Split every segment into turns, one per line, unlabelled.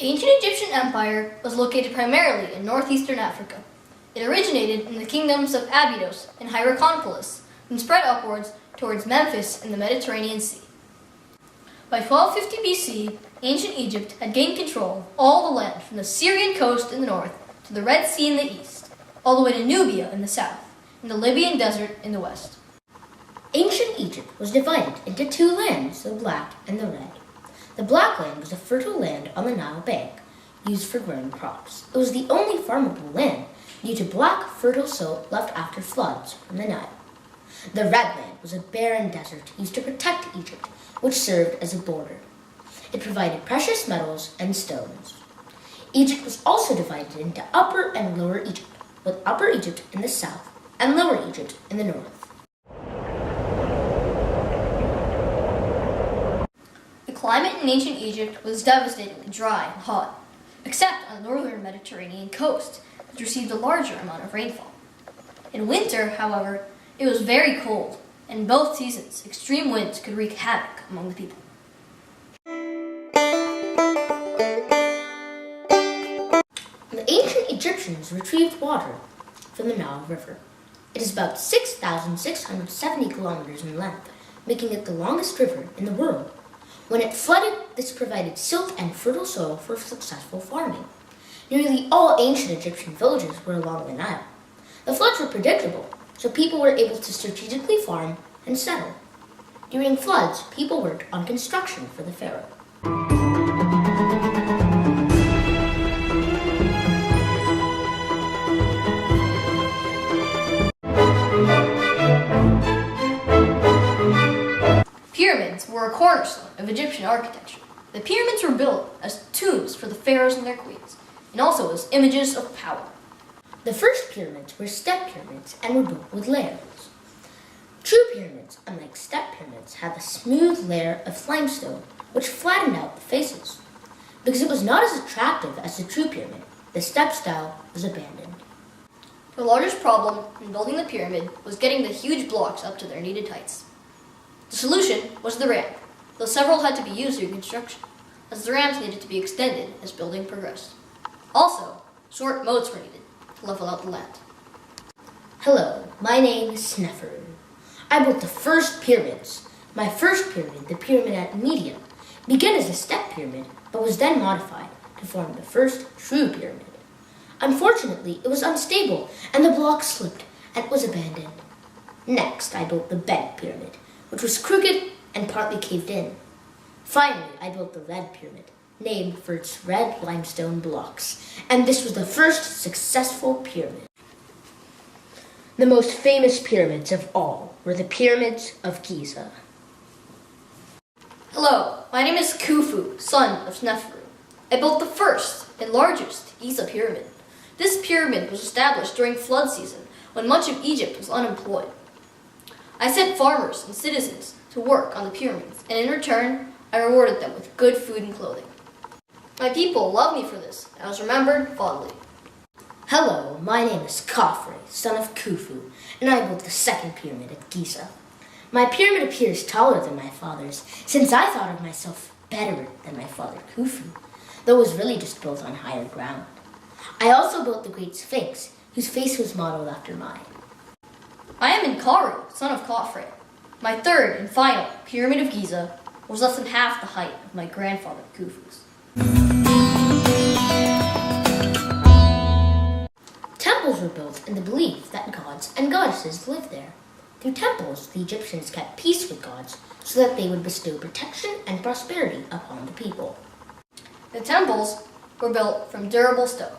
ancient Egyptian empire was located primarily in northeastern Africa. It originated in the kingdoms of Abydos and Hierakonpolis and spread upwards towards Memphis in the Mediterranean Sea. By 1250 BC, ancient Egypt had gained control of all the land from the Syrian coast in the north to the Red Sea in the east, all the way to Nubia in the south, and the Libyan desert in the west.
Ancient Egypt was divided into two lands, the Black and the Red. The Black land was a fertile land on the Nile bank, used for growing crops. It was the only farmable land due to black, fertile silt left after floods from the Nile. The Red land was a barren desert used to protect Egypt, which served as a border. It provided precious metals and stones. Egypt was also divided into Upper and Lower Egypt, with Upper Egypt in the south and Lower Egypt in the north.
The climate in ancient Egypt was devastatingly dry and hot, except on the northern Mediterranean coast, which received a larger amount of rainfall. In winter, however, it was very cold, and in both seasons, extreme winds could wreak havoc among the people.
The ancient Egyptians retrieved water from the Nile River. It is about 6,670 kilometers in length, making it the longest river in the world. When it flooded, this provided silt and fertile soil for successful farming. Nearly all ancient Egyptian villages were along the Nile. The floods were predictable, so people were able to strategically farm and settle. During floods, people worked on construction for the pharaoh.
Pyramids were a cornerstone of Egyptian architecture. The pyramids were built as tombs for the pharaohs and their queens, and also as images of power.
The first pyramids were step pyramids and were built with layers. True pyramids, unlike step pyramids, had a smooth layer of limestone which flattened out the faces. Because it was not as attractive as the true pyramid, the step style was abandoned.
The largest problem in building the pyramid was getting the huge blocks up to their needed heights. The solution was the ramp, though several had to be used during construction, as the ramps needed to be extended as building progressed. Also, short moats were needed to level out the land.
Hello, my name is Sneferu. I built the first pyramids. My first pyramid, the pyramid at Media, began as a step pyramid, but was then modified to form the first true pyramid. Unfortunately, it was unstable, and the blocks slipped, and it was abandoned. Next, I built the bed pyramid, which was crooked and partly caved in. Finally, I built the red pyramid, named for its red limestone blocks, and this was the first successful pyramid. The most famous pyramids of all were the pyramids of Giza.
Hello, my name is Khufu, son of Sneferu. I built the first and largest Giza pyramid. This pyramid was established during flood season when much of Egypt was unemployed. I sent farmers and citizens to work on the pyramids, and in return, I rewarded them with good food and clothing. My people loved me for this, and I was remembered fondly.
Hello, my name is Khafre, son of Khufu, and I built the second pyramid at Giza. My pyramid appears taller than my father's, since I thought of myself better than my father Khufu, though it was really just built on higher ground. I also built the Great Sphinx, whose face was modeled after mine.
I am Enkaru, son of Khafre. My third and final pyramid of Giza was less than half the height of my grandfather Khufu's.
Temples were built in the belief that gods and goddesses lived there. Through temples, the Egyptians kept peace with gods so that they would bestow protection and prosperity upon the people.
The temples were built from durable stone.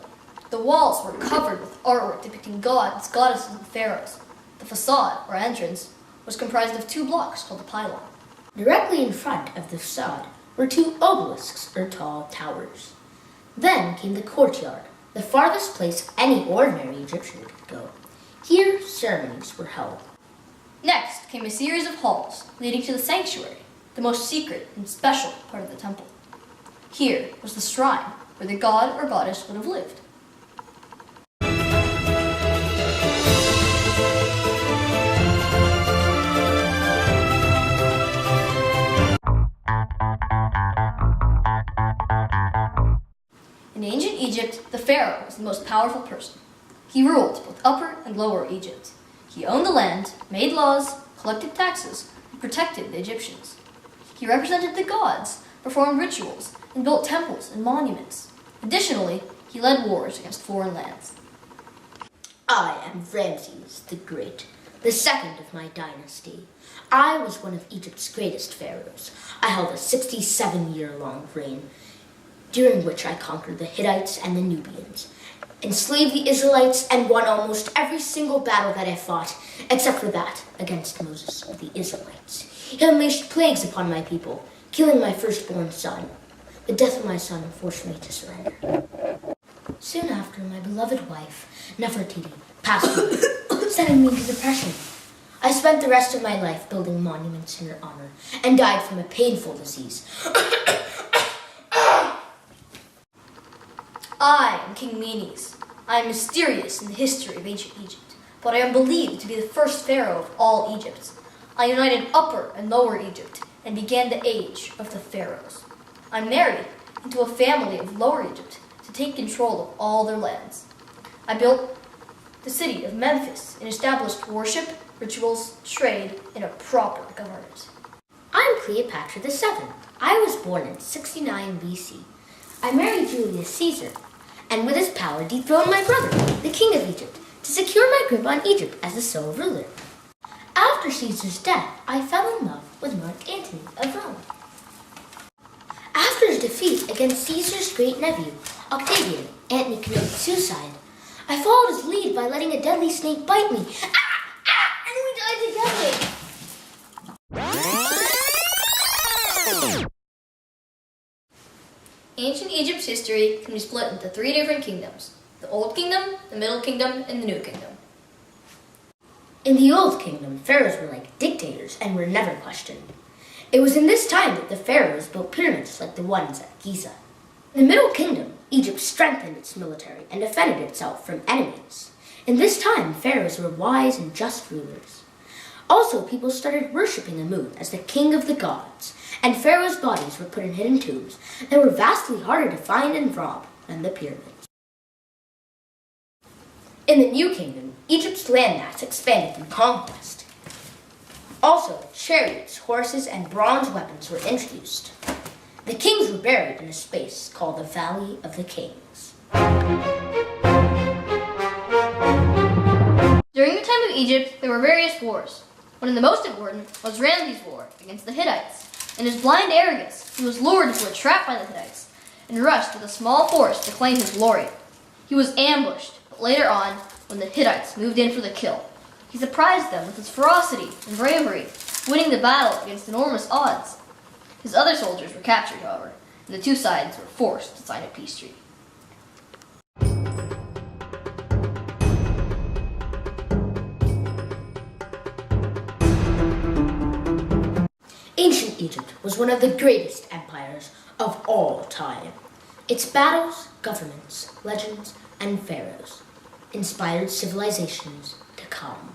The walls were covered with artwork depicting gods, goddesses, and pharaohs. The facade, or entrance, was comprised of two blocks called a pylon.
Directly in front of the facade were two obelisks, or tall towers. Then came the courtyard, the farthest place any ordinary Egyptian could go. Here, ceremonies were held.
Next came a series of halls leading to the sanctuary, the most secret and special part of the temple. Here was the shrine where the god or goddess would have lived. ancient Egypt, the pharaoh was the most powerful person. He ruled both Upper and Lower Egypt. He owned the land, made laws, collected taxes, and protected the Egyptians. He represented the gods, performed rituals, and built temples and monuments. Additionally, he led wars against foreign lands.
I am Ramses the Great, the second of my dynasty. I was one of Egypt's greatest pharaohs. I held a 67-year-long reign, during which I conquered the Hittites and the Nubians, enslaved the Israelites, and won almost every single battle that I fought, except for that against Moses of the Israelites. He unleashed plagues upon my people, killing my firstborn son. The death of my son forced me to surrender. Soon after, my beloved wife, Nefertiti, passed away, sending me into depression. I spent the rest of my life building monuments in her honor and died from a painful disease.
I am King Menes. I am mysterious in the history of ancient Egypt, but I am believed to be the first pharaoh of all Egypt. I united Upper and Lower Egypt and began the age of the pharaohs. I married into a family of Lower Egypt to take control of all their lands. I built the city of Memphis and established worship, rituals, trade, and a proper government.
I'm Cleopatra VII. I was born in 69 BC. I married Julius Caesar, and with his power dethroned my brother, the king of Egypt, to secure my grip on Egypt as the sole ruler. After Caesar's death, I fell in love with Mark Antony of Rome. After his defeat against Caesar's great nephew, Octavian, Antony committed suicide. I followed his lead by letting a deadly snake bite me. And we died together.
Ancient Egypt's history can be split into three different kingdoms: the Old Kingdom, the Middle Kingdom, and the New Kingdom.
In the Old Kingdom, pharaohs were like dictators and were never questioned. It was in this time that the pharaohs built pyramids like the ones at Giza. In the Middle Kingdom, Egypt strengthened its military and defended itself from enemies. In this time, pharaohs were wise and just rulers. Also, people started worshipping the moon as the king of the gods, and pharaohs' bodies were put in hidden tombs that were vastly harder to find and rob than the pyramids. In the New Kingdom, Egypt's landmass expanded through conquest. Also, chariots, horses, and bronze weapons were introduced. The kings were buried in a space called the Valley of the Kings.
During the time of Egypt, there were various wars. One of the most important was Ramses' war against the Hittites. In his blind arrogance, he was lured into a trap by the Hittites and rushed with a small force to claim his glory. He was ambushed, but later on, when the Hittites moved in for the kill, he surprised them with his ferocity and bravery, winning the battle against enormous odds. His other soldiers were captured, however, and the two sides were forced to sign a peace treaty.
Ancient Egypt was one of the greatest empires of all time. Its battles, governments, legends, and pharaohs inspired civilizations to come.